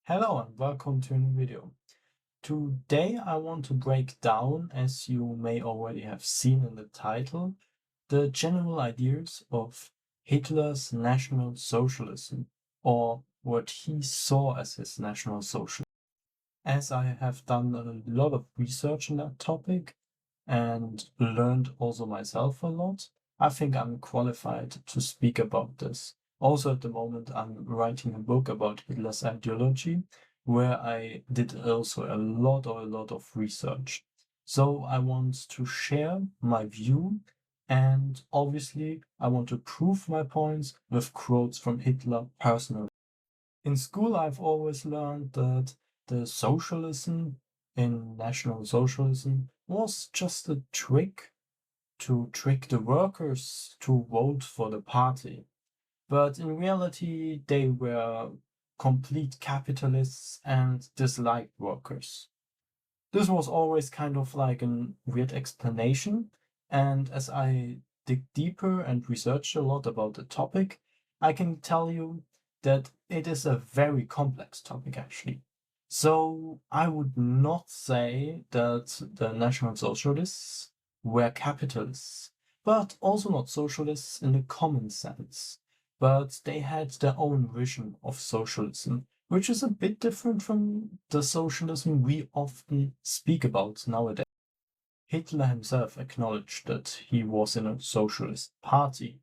Hello and welcome to a new video. Today I want to break down, as you may already have seen in the title, the general ideas of Hitler's National Socialism, or what he saw as his National Socialism. As I have done a lot of research on that topic and learned also myself a lot, I think I'm qualified to speak about this. Also, at the moment, I'm writing a book about Hitler's ideology, where I did also a lot of research. So I want to share my view, and obviously, I want to prove my points with quotes from Hitler personally. In school, I've always learned that the socialism in National Socialism was just a trick to trick the workers to vote for the party. But in reality, they were complete capitalists and disliked workers. This was always kind of like a weird explanation, and as I dig deeper and researched a lot about the topic, I can tell you that it is a very complex topic actually. So I would not say that the National Socialists were capitalists, but also not socialists in the common sense. But they had their own vision of socialism, which is a bit different from the socialism we often speak about nowadays. Hitler himself acknowledged that he was in a socialist party,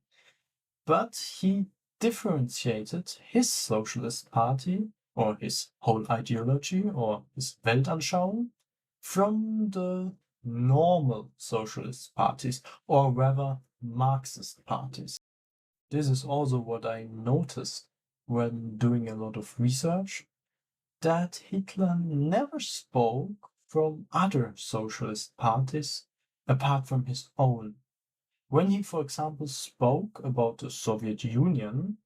but he differentiated his socialist party or his whole ideology or his Weltanschauung from the normal socialist parties, or rather Marxist parties. This is also what I noticed when doing a lot of research, that Hitler never spoke from other socialist parties apart from his own. When he, for example, spoke about the Soviet Union,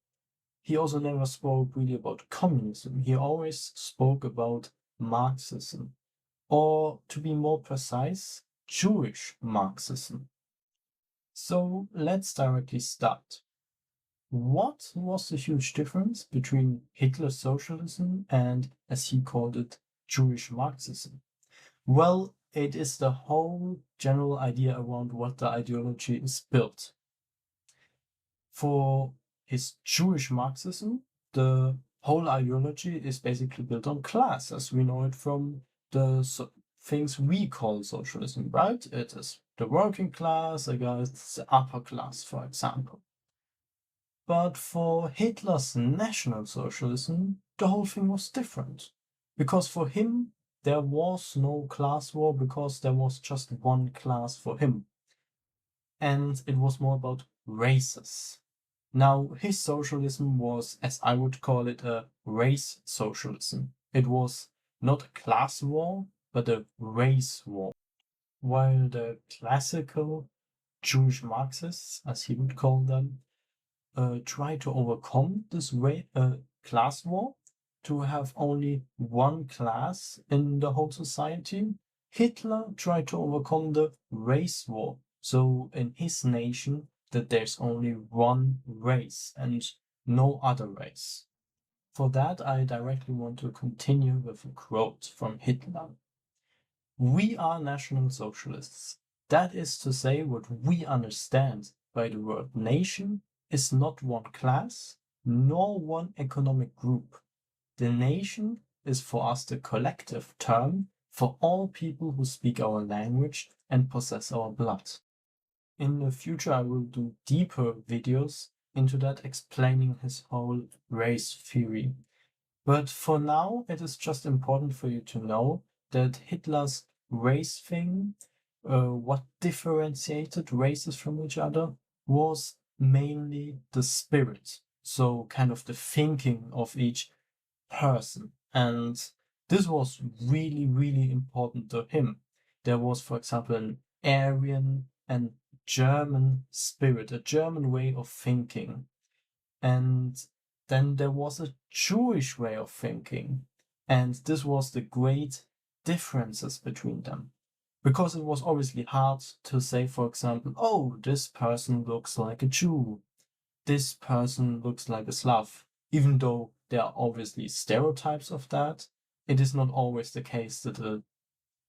he also never spoke really about communism. He always spoke about Marxism, or to be more precise, Jewish Marxism. So let's directly start. What was the huge difference between Hitler's socialism and, as he called it, Jewish Marxism? Well, it is the whole general idea around what the ideology is built. For his Jewish Marxism, the whole ideology is basically built on class, as we know it from the things we call socialism, right? It is the working class against the upper class, for example. But for Hitler's National Socialism, the whole thing was different. Because for him, there was no class war because there was just one class for him. And it was more about races. Now, his socialism was, as I would call it, a race socialism. It was not a class war, but a race war. While the classical Jewish Marxists, as he would call them, try to overcome this class war, to have only one class in the whole society. Hitler tried to overcome the race war, so in his nation that there's only one race and no other race. For that, I directly want to continue with a quote from Hitler. "We are National Socialists. That is to say, what we understand by the word nation is not one class, nor one economic group. The nation is for us the collective term for all people who speak our language and possess our blood." In the future, I will do deeper videos into that, explaining his whole race theory. But for now, it is just important for you to know that Hitler's race thing, what differentiated races from each other, was mainly the spirit. So kind of the thinking of each person. And this was really important to him. There was, for example, an Aryan and German spirit, a German way of thinking. And then there was a Jewish way of thinking. And this was the great differences between them. Because it was obviously hard to say, for example, oh, this person looks like a Jew, this person looks like a Slav, even though there are obviously stereotypes of that. It is not always the case that a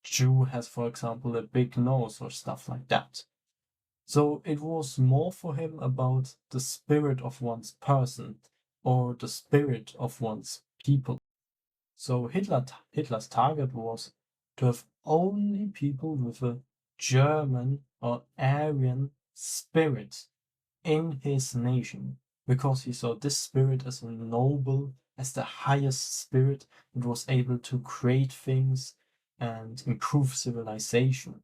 Jew has, for example, a big nose or stuff like that. So it was more for him about the spirit of one's person or the spirit of one's people. So Hitler's target was to have only people with a German or Aryan spirit in his nation, because he saw this spirit as a noble, as the highest spirit that was able to create things and improve civilization.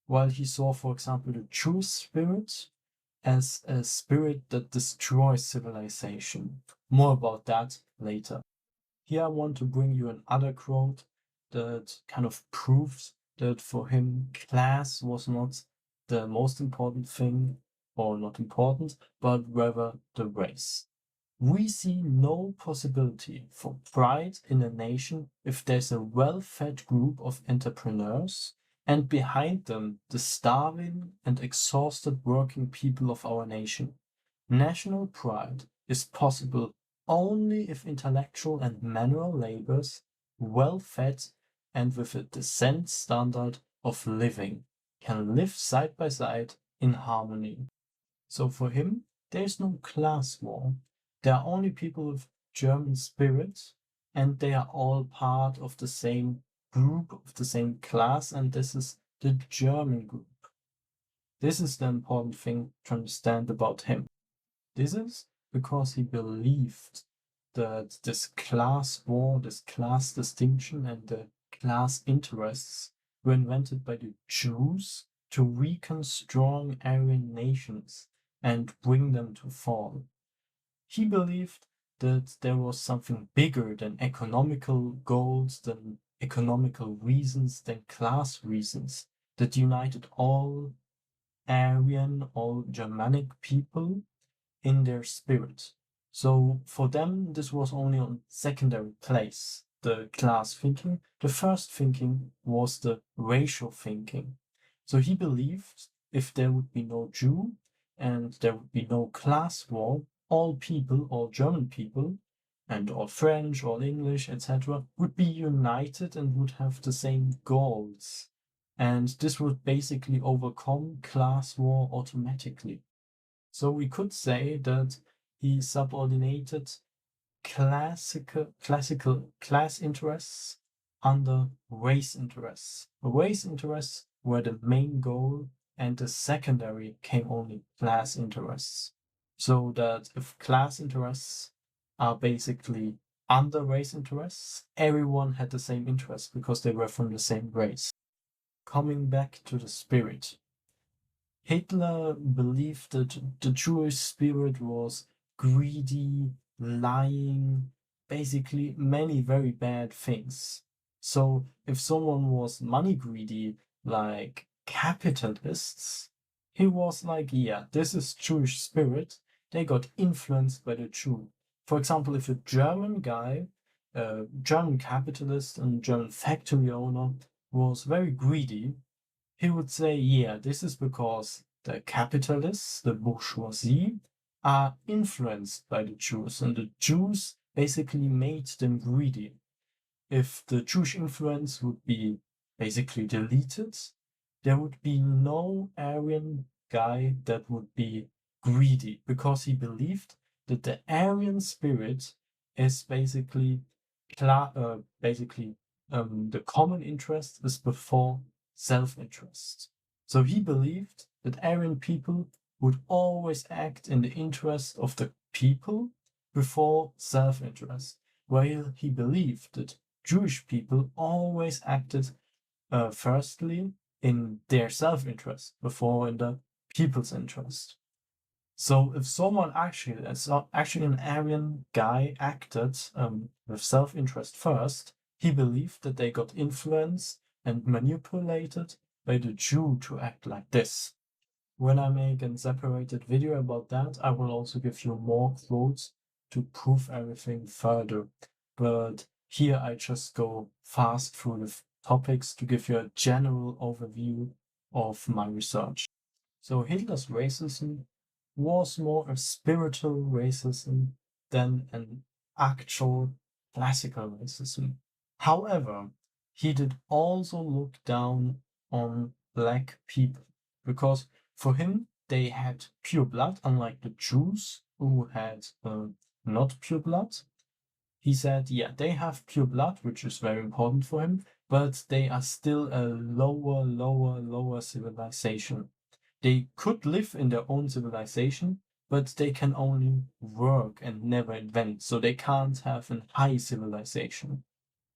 While he saw, for example, the Jewish spirit as a spirit that destroys civilization. More about that later. Here I want to bring you another quote that kind of proves that for him, class was not the most important thing, or not important, but rather the race. We see no possibility for pride in a nation if there's a well-fed group of entrepreneurs and behind them the starving and exhausted working people of our nation. National pride is possible only if intellectual and manual labors, well-fed and with a decent standard of living, can live side by side in harmony. So for him, there's no class war. There are only people with German spirit, and they are all part of the same group, of the same class, and this is the German group. This is the important thing to understand about him. This is because he believed that this class war, this class distinction, and the class interests were invented by the Jews to weaken strong Aryan nations and bring them to fall. He believed that there was something bigger than economical goals, than economical reasons, than class reasons that united all Aryan, all Germanic people in their spirit. So for them, this was only on secondary place, the class thinking. The first thinking was the racial thinking. So he believed if there would be no Jew and there would be no class war, all people, all German people, and all French, all English, etc., would be united and would have the same goals. And this would basically overcome class war automatically. So we could say that he subordinated classical class interests under race interests. Race interests were the main goal, and the secondary came only class interests. So that if class interests are basically under race interests, everyone had the same interest because they were from the same race. Coming back to the spirit. Hitler believed that the Jewish spirit was greedy, lying, basically many very bad things. So if someone was money greedy, like capitalists, he was like, yeah, this is Jewish spirit. They got influenced by the Jew. For example, if a German guy, a German capitalist and German factory owner was very greedy, he would say, yeah, this is because the capitalists, the bourgeoisie, are influenced by the Jews, and the Jews basically made them greedy. If the Jewish influence would be basically deleted, there would be no Aryan guy that would be greedy, because he believed that the Aryan spirit is basically the common interest is before self-interest. So he believed that Aryan people would always act in the interest of the people before self-interest, while he believed that Jewish people always acted firstly in their self-interest before in the people's interest. So if someone actually an Aryan guy acted with self-interest first, he believed that they got influenced and manipulated by the Jew to act like this. When I make a separated video about that, I will also give you more quotes to prove everything further. But here I just go fast through the topics to give you a general overview of my research. So Hitler's racism was more a spiritual racism than an actual classical racism. However, he did also look down on black people because for him they had pure blood, unlike the Jews who had not pure blood. He said, yeah, they have pure blood, which is very important for him, but they are still a lower civilization. They could live in their own civilization, but they can only work and never invent, so they can't have a high civilization.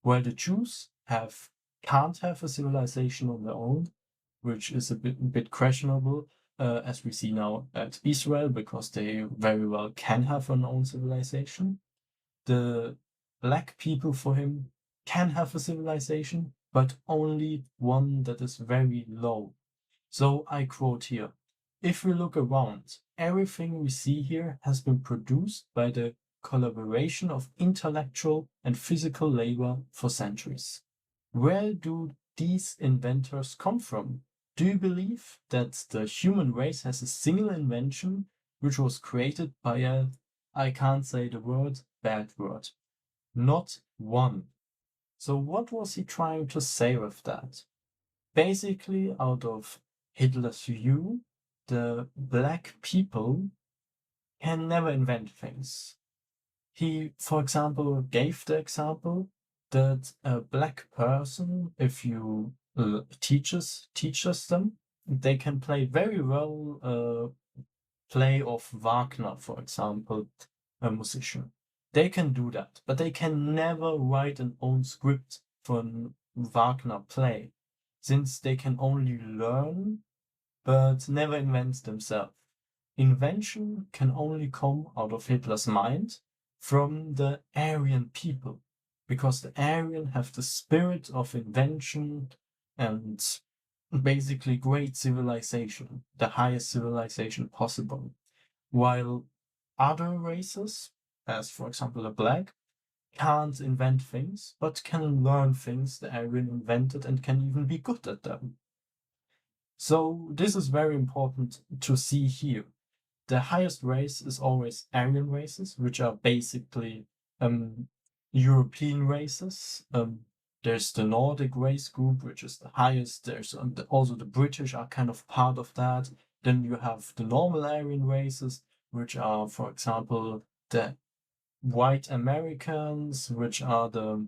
While the Jews can't have a civilization on their own, which is a bit questionable, as we see now at Israel, because they very well can have an own civilization. The black people for him can have a civilization, but only one that is very low. So I quote here, if we look around, everything we see here has been produced by the collaboration of intellectual and physical labor for centuries. Where do these inventors come from? Do you believe that the human race has a single invention which was created by a, I can't say the word, bad word? Not one. So what was he trying to say with that? Basically, out of Hitler's view, the black people can never invent things. He, for example, gave the example that a black person, if you teaches them, they can play very well play of Wagner, for example, a musician. They can do that, but they can never write an own script for a Wagner play, since they can only learn but never invent themselves. Invention can only come out of Hitler's mind from the Aryan people, because the Aryan have the spirit of invention and basically great civilization, the highest civilization possible. While other races, as for example the black, can't invent things, but can learn things the Aryan invented and can even be good at them. So this is very important to see here. The highest race is always Aryan races, which are basically European races. There's the Nordic race group, which is the highest. There's also the British are kind of part of that. Then you have the normal Aryan races, which are, for example, the white Americans, which are the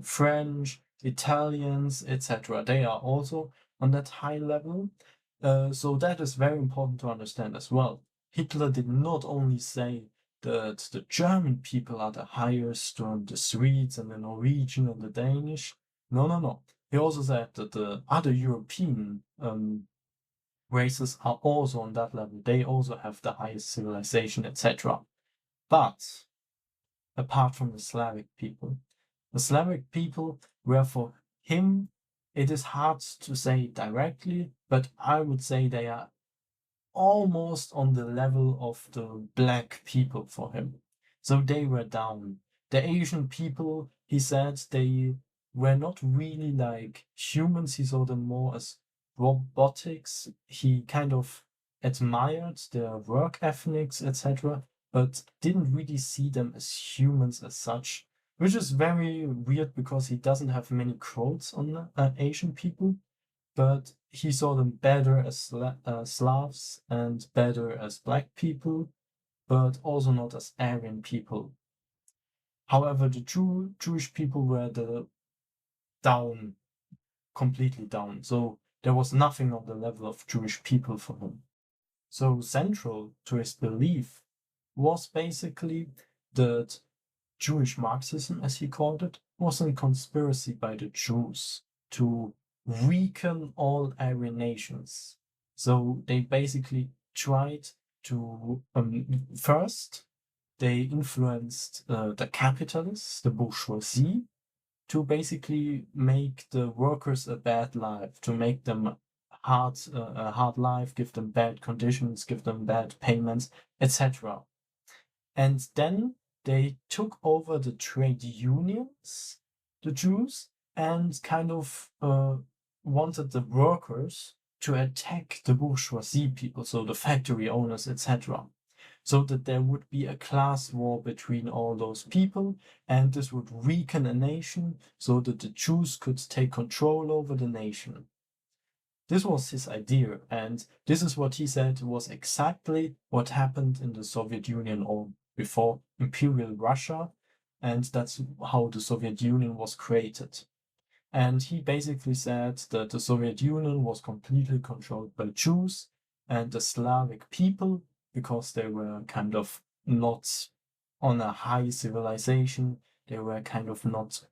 French, Italians, etc. They are also on that high level. So that is very important to understand as well. Hitler did not only say that the German people are the highest on the Swedes and the Norwegian and the Danish. No. He also said that the other European races are also on that level. They also have the highest civilization, etc. But apart from the Slavic people, the Slavic people were for him, it is hard to say directly, but I would say they are almost on the level of the black people for him. So they were down. The Asian people, he said, they were not really like humans. He saw them more as robotics. He kind of admired their work ethics, etc., but didn't really see them as humans as such, which is very weird because he doesn't have many quotes on Asian people, but he saw them better as Slavs and better as black people, but also not as Aryan people. However, the Jewish people were the down, completely down. So there was nothing on the level of Jewish people for him. So central to his belief was basically that Jewish Marxism, as he called it, was a conspiracy by the Jews to weaken all Aryan nations. So they basically tried to first they influenced the capitalists, the bourgeoisie, to basically make the workers a bad life, to make them a hard life, give them bad conditions, give them bad payments, etc. And then they took over the trade unions, the Jews, and kind of wanted the workers to attack the bourgeoisie people, so the factory owners, etc. so that there would be a class war between all those people, and this would weaken a nation so that the Jews could take control over the nation. This was his idea, and this is what he said was exactly what happened in the Soviet Union or before Imperial Russia, and that's how the Soviet Union was created. And he basically said that the Soviet Union was completely controlled by Jews and the Slavic people because they were kind of not on a high civilization. They were kind of not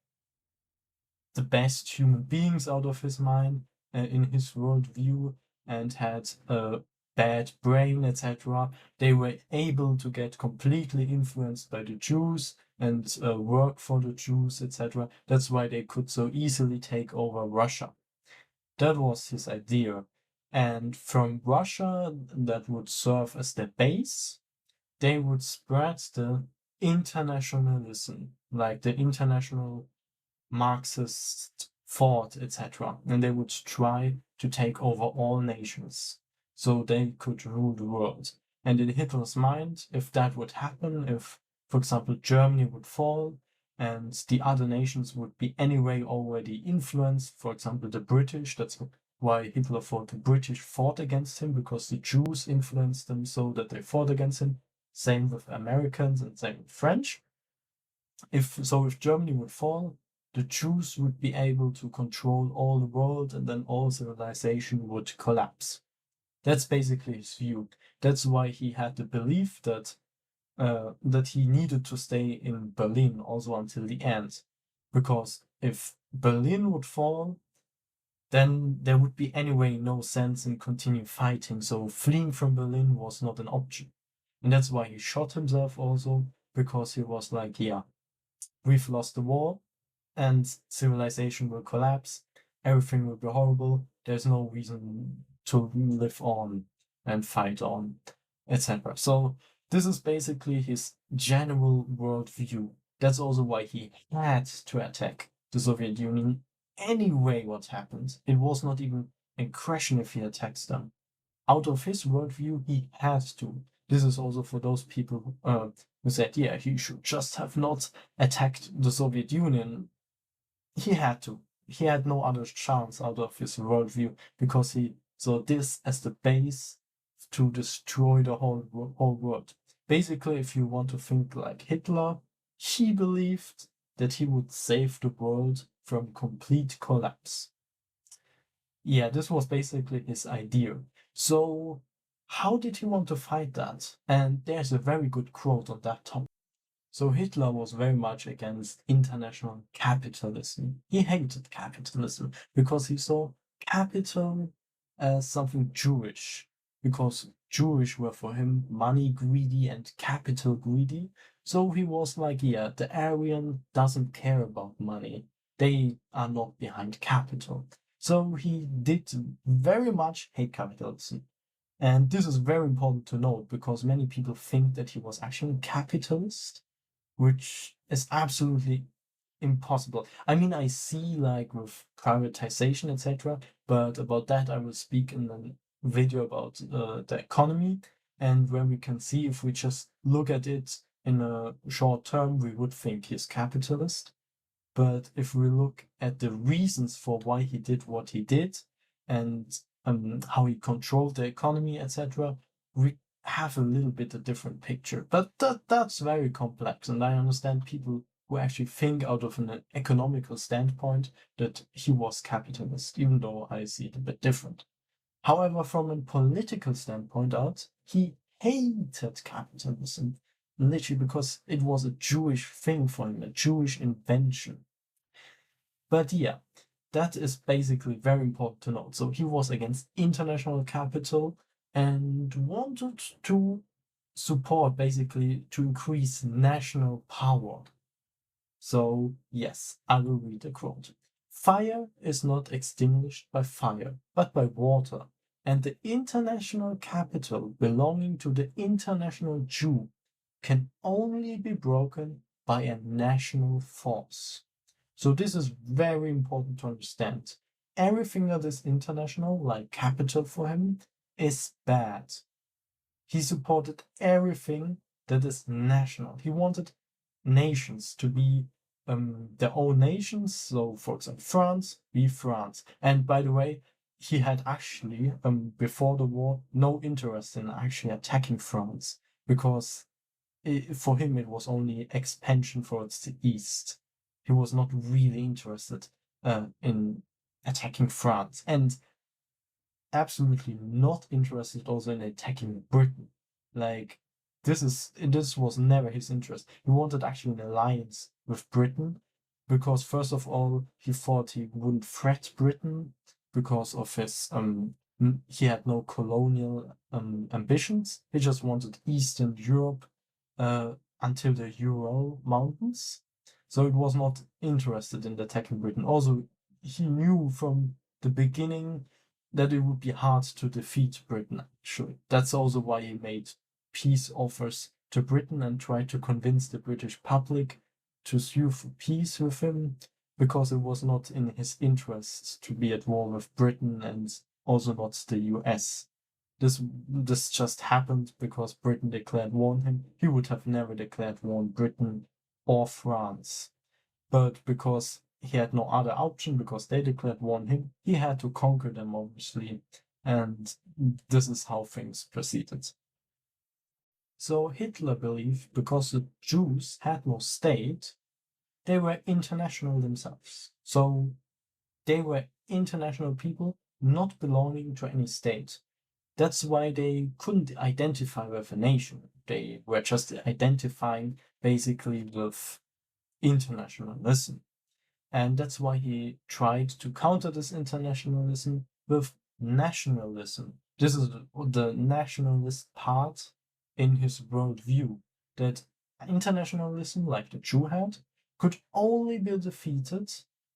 the best human beings out of his mind, in his worldview, and had a bad brain, etc. They were able to get completely influenced by the Jews and work for the Jews, etc. That's why they could so easily take over Russia. That was his idea. And from Russia, that would serve as their base. They would spread the internationalism, like the international Marxist thought, etc. And they would try to take over all nations so they could rule the world. And in Hitler's mind, if that would happen, if, for example, Germany would fall and the other nations would be anyway already influenced, for example, the British, that's why Hitler thought the British fought against him, because the Jews influenced them so that they fought against him. Same with Americans and same with French. If Germany would fall, the Jews would be able to control all the world, and then all civilization would collapse. That's basically his view. That's why he had the belief that he needed to stay in Berlin also until the end, because if Berlin would fall, then there would be anyway no sense in continue fighting. So fleeing from Berlin was not an option, and that's why he shot himself also, because he was like, yeah, we've lost the war and civilization will collapse, everything will be horrible, there's no reason to live on and fight on, etc. So this is basically his general worldview. That's also why he had to attack the Soviet Union anyway. What happened, it was not even a question if he attacks them. Out of his worldview, he had to. This is also for those people who said, yeah, he should just have not attacked the Soviet Union. He had to. He had no other chance out of his worldview, because he saw this as the base to destroy the whole world. Basically, if you want to think like Hitler, he believed that he would save the world from complete collapse. Yeah, this was basically his idea. So, how did he want to fight that? And there's a very good quote on that topic. So Hitler was very much against international capitalism. He hated capitalism because he saw capital as something Jewish, because Jewish were for him money greedy and capital greedy. So he was like, yeah, the Aryan doesn't care about money. They are not behind capital. So he did very much hate capitalism. And this is very important to note, because many people think that he was actually a capitalist, which is absolutely impossible. I mean, I see like with privatization, etc., but about that I will speak in a video about the economy, and where we can see, if we just look at it in a short term, we would think he's capitalist. But if we look at the reasons for why he did what he did, and how he controlled the economy, etc., we have a little bit a different picture. But that's very complex, and I understand people who actually think out of an economical standpoint that he was capitalist, even though I see it a bit different. However, from a political standpoint out, he hated capitalism, literally, because it was a Jewish thing for him, a Jewish invention. But yeah, that is basically very important to note. So he was against international capital and wanted to support, basically, to increase national power. So yes, I will read the quote. Fire is not extinguished by fire, but by water. And the international capital belonging to the international Jew can only be broken by a national force. So this is very important to understand. Everything that is international, like capital for him, is bad. He supported everything that is national. He wanted nations to be their own nations. So, for example, France, be France. And by the way, he had actually, before the war, no interest in actually attacking France because for him it was only expansion towards the east. He was not really interested in attacking France and absolutely not interested also in attacking Britain. Like this was never his interest. He wanted actually an alliance with Britain because first of all he thought he wouldn't threat Britain because of his he had no colonial ambitions. He just wanted Eastern Europe uh, until the Ural Mountains. So it was not interested in attacking Britain. Also, he knew from the beginning that it would be hard to defeat Britain, actually. That's also why he made peace offers to Britain and tried to convince the British public to sue for peace with him, because it was not in his interest to be at war with Britain and also not the US. This just happened because Britain declared war on him. He would have never declared war on Britain or France. But because he had no other option, because they declared war on him, he had to conquer them, obviously. And this is how things proceeded. So Hitler believed because the Jews had no state, they were international themselves. So they were international people not belonging to any state. That's why they couldn't identify with a nation. They were just identifying basically with internationalism. And that's why he tried to counter this internationalism with nationalism. This is the nationalist part in his worldview, that internationalism, like the Jew had, could only be defeated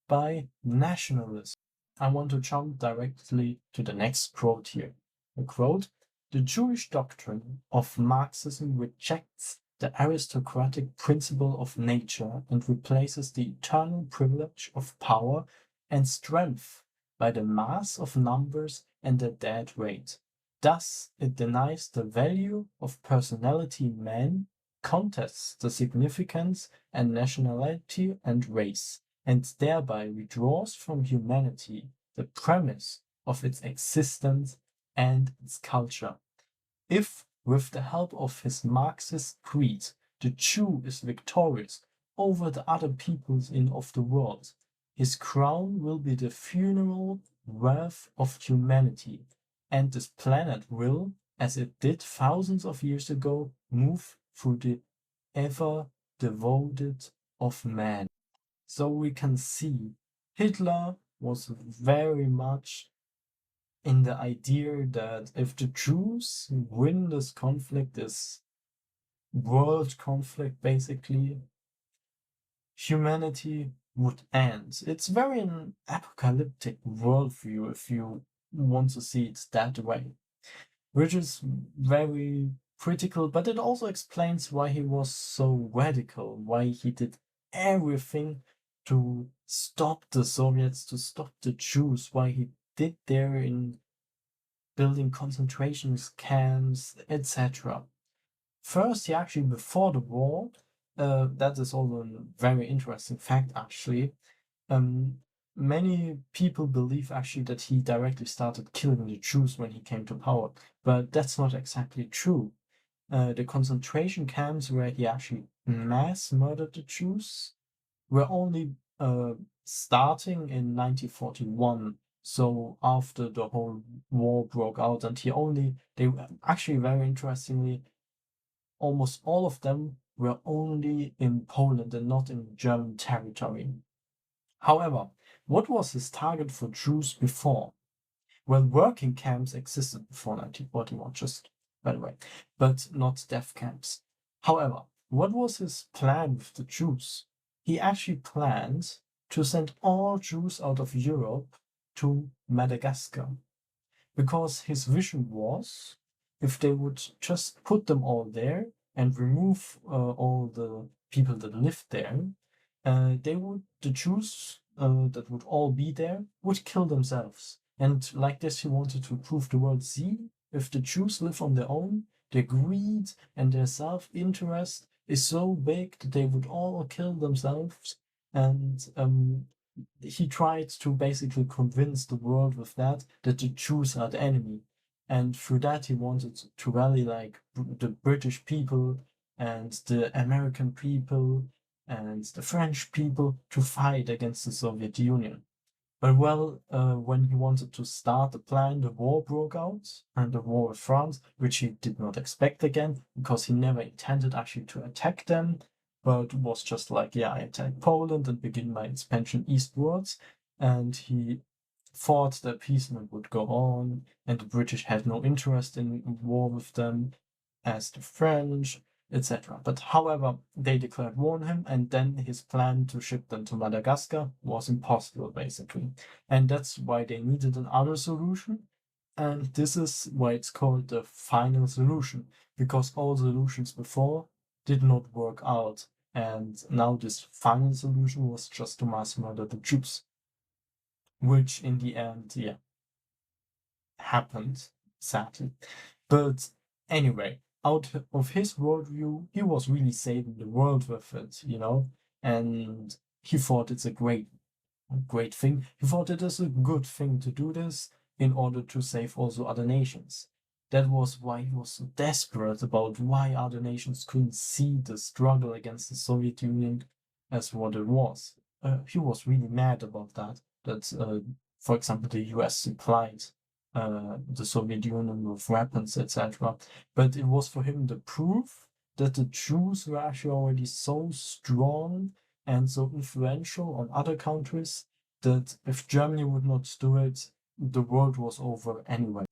by nationalism. I want to jump directly to the next quote here. A quote: "The Jewish doctrine of Marxism rejects the aristocratic principle of nature and replaces the eternal privilege of power and strength by the mass of numbers and the dead weight. Thus, it denies the value of personality in man, contests the significance and nationality and race, and thereby withdraws from humanity the premise of its existence and its culture. If, with the help of his Marxist creed, the Jew is victorious over the other peoples of the world, his crown will be the funeral wealth of humanity, and this planet will, as it did thousands of years ago, move through the ever devoted of man." So we can see Hitler was very much in the idea that if the Jews win this conflict, this world conflict, basically, humanity would end. It's very an apocalyptic worldview if you want to see it that way, which is very critical, but it also explains why he was so radical, why he did everything to stop the Soviets, to stop the Jews, why he did there in building concentration camps, etc. First, he actually, before the war, that is also a very interesting fact, actually. Many people believe actually that he directly started killing the Jews when he came to power, but that's not exactly true. The concentration camps where he actually mass murdered the Jews were only starting in 1941. So after the whole war broke out, and they were actually, very interestingly, almost all of them were only in Poland and not in German territory. However, what was his target for Jews before? Well, working camps existed before 1941, just by the way, but not death camps. However, what was his plan with the Jews? He actually planned to send all Jews out of Europe to Madagascar, because his vision was, if they would just put them all there and remove all the people that lived there, the Jews that would all be there would kill themselves. And like this, he wanted to prove the world: see, if the Jews live on their own, their greed and their self-interest is so big that they would all kill themselves. And he tried to basically convince the world with that the Jews are the enemy. And through that, he wanted to rally like the British people and the American people and the French people to fight against the Soviet Union. But well, when he wanted to start the plan, the war broke out, and the war with France, which he did not expect again, because he never intended actually to attack them, but was just like, yeah, I attack Poland and begin my expansion eastwards. And he thought that appeasement would go on, and the British had no interest in war with them, as the French, etc. But however, they declared war on him, and then his plan to ship them to Madagascar was impossible, basically. And that's why they needed another solution. And this is why it's called the final solution, because all solutions before did not work out. And now this final solution was just to mass murder the Jews, which in the end, yeah, happened, sadly. But anyway, out of his worldview, he was really saving the world with it, and he thought it's a great thing. He thought it is a good thing to do this in order to save also other nations. That was why he was so desperate about why other nations couldn't see the struggle against the Soviet Union as what it was. He was really mad about that, for example, the US supplied the Soviet Union with weapons, etc. But it was for him the proof that the Jews were actually already so strong and so influential on other countries that if Germany would not do it, the world was over anyway.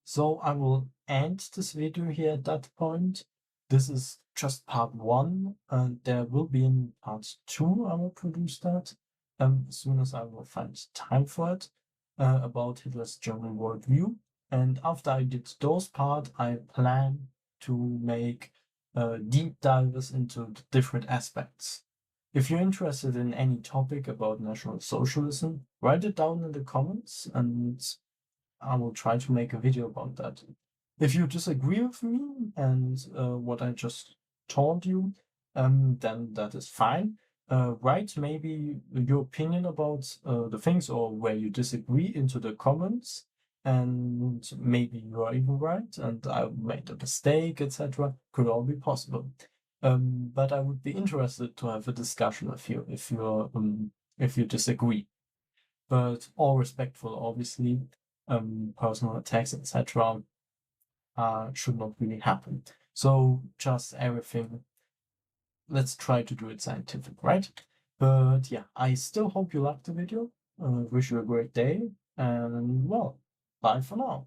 So I will end this video here at that point. This is just part 1, and there will be in part 2. I will produce that as soon as I will find time for it, about Hitler's German worldview. And after I did those part, I plan to make deep dives into the different aspects. If you're interested in any topic about National Socialism, write it down in the comments and I will try to make a video about that. If you disagree with me and what I just told you, then that is fine. Write maybe your opinion about the things or where you disagree into the comments, and maybe you are even right and I made a mistake, etc. Could all be possible. But I would be interested to have a discussion with you if you disagree. But all respectful, obviously. Personal attacks, etc. Should not really happen. So just everything, let's try to do it scientific, right? But yeah, I still hope you liked the video. Wish you a great day, and well, bye for now.